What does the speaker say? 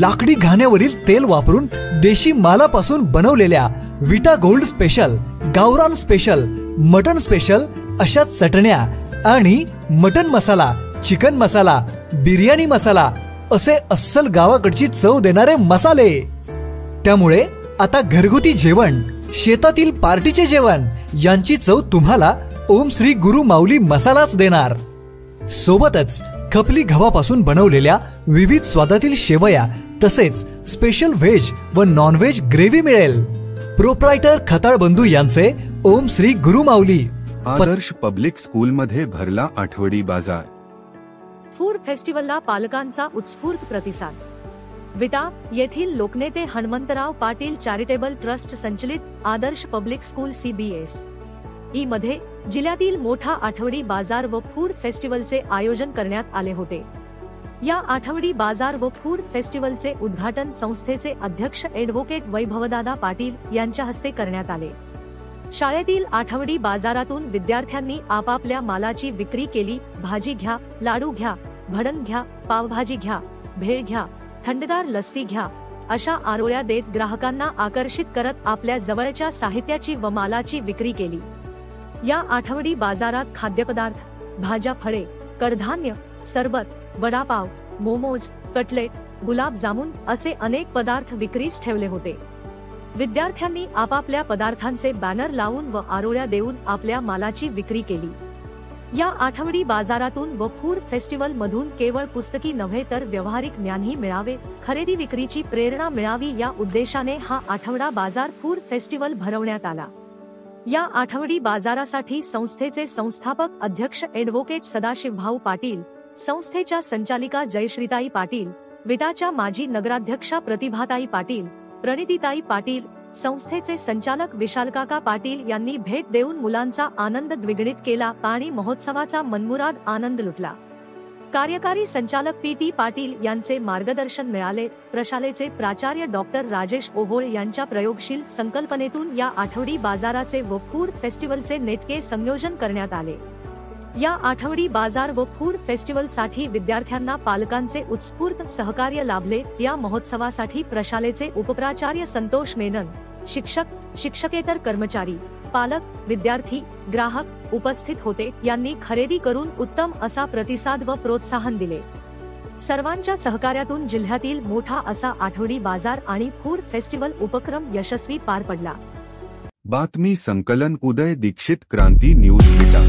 लाकडी घाण्यावरील तेल वापरून देशी मालापासून बनवलेल्या विटा गोल्ड स्पेशल, गावरान स्पेशल, मटन स्पेशल अशा चटण्या आणि मटन मसाला, चिकन मसाला, बिर्याणी मसाला असे अस्सल गावाकडची चव देणारे मसाले। त्यामुळे आता घरगुती जेवण, शेतातील पार्टीचे जेवण यांची चव तुम्हाला ओम श्री गुरु माऊली मसालाच देणार। सोबतच खपली गव्हापासून बनवलेल्या विविध स्वादातील शेवया तसेच स्पेशल व्हेज व नॉन व्हेज ग्रेव्ही मिळेल। प्रोप्रायटर खताळ बंधू यांचे ओम श्री गुरु माऊली। आदर्श पब्लिक स्कूल मध्ये भरला आठवडी बाजार। फूड फेस्टिवलला पालकांचा उत्स्फूर्त प्रतिसाद। विटा येथील लोकनेते हनुमंतराव पाटील चॅरिटेबल ट्रस्ट संचलित आदर्श पब्लिक स्कूल CBSE मध्ये जिल्ह्यातील मोठा आठवडी बाजार व फूड फेस्टिवलचे आयोजन करण्यात आले होते। या आठवडी बाजार व फूड फेस्टिवलचे उद्घाटन संस्थेचे अध्यक्ष ॲडव्होकेट वैभवदादा पाटील यांच्या हस्ते करण्यात आले। शाळेतील आठवडी बाजारातून विद्यार्थ्यांनी आपापल्या मालाची विक्री केली। भाजी घ्या, लाडू घ्या, भडंग घ्या, पावभाजी घ्या, भेळ घ्या, थंडगार लस्सी घ्या अशा आरोळ्या देत ग्राहकांना आकर्षित करत आपल्या जवळच्या साहित्याची व मालाची विक्री केली। या आठवडी बाजारात खाद्यपदार्थ, भाज्या, फळे, कडधान्य, सरबत, वडापाव, मोमोज, कटलेट, गुलाबजामुन असे अनेक पदार्थ विक्रीस ठेवले होते। विद्यार्थ्यांनी आपापल्या पदार्थांचे बॅनर लावून व आरोळ्या देऊन आपल्या मालाची विक्री केली। या आठवडी बाजारातून व फूड फेस्टिवल मधून केवळ पुस्तकी नव्हे तर व्यावहारिक ज्ञानही मिळावे, खरेदी विक्रीची प्रेरणा मिळावी या उद्देशाने हा आठवडा बाजार फूड फेस्टिवल भरवण्यात आला। या आठवडी बाजारासाठी संस्थेचे संस्थापक अध्यक्ष ॲडव्होकेट सदाशिवभाऊ पाटील, संस्थेच्या संचालिका जयश्रीताई पाटील, विटाच्या माजी नगराध्यक्षा प्रतिभाताई पाटील, प्रणितीताई पाटील, संस्थेचे संचालक विशालकाका पाटील यांनी भेट देऊन मुलांचा आनंद द्विगुणित केला आणि महोत्सवाचा मनमुराद आनंद लुटला। कार्यकारी संचालक PT पाटील यांचे मार्गदर्शन मिळाले। प्रशालेचे प्राचार्य डॉक्टर राजेश ओहोळ यांच्या प्रयोगशील संकल्पनेतून या आठवडी बाजाराचे व फूड फेस्टिवलचे नेटके संयोजन करण्यात आले। या आठवडी बाजार व फूड फेस्टिवलसाठी विद्यार्थ्यांना पालकांचे उत्स्फूर्त सहकार्य लाभले। या महोत्सवासाठी प्रशालेचे उपप्राचार्य संतोष मेनन, शिक्षक, शिक्षकेतर कर्मचारी, पालक, विद्यार्थी, ग्राहक उपस्थित होते। यांनी खरेदी करून उत्तम असा प्रतिसाद व प्रोत्साहन दिले। सर्वांच्या सहकार्यातून जिल्ह्यातील मोठा असा आठवडी बाजार आणि फूड फेस्टिवल उपक्रम यशस्वी पार पडला। बातमी संकलन उदय दीक्षित, क्रांती न्यूज विटा।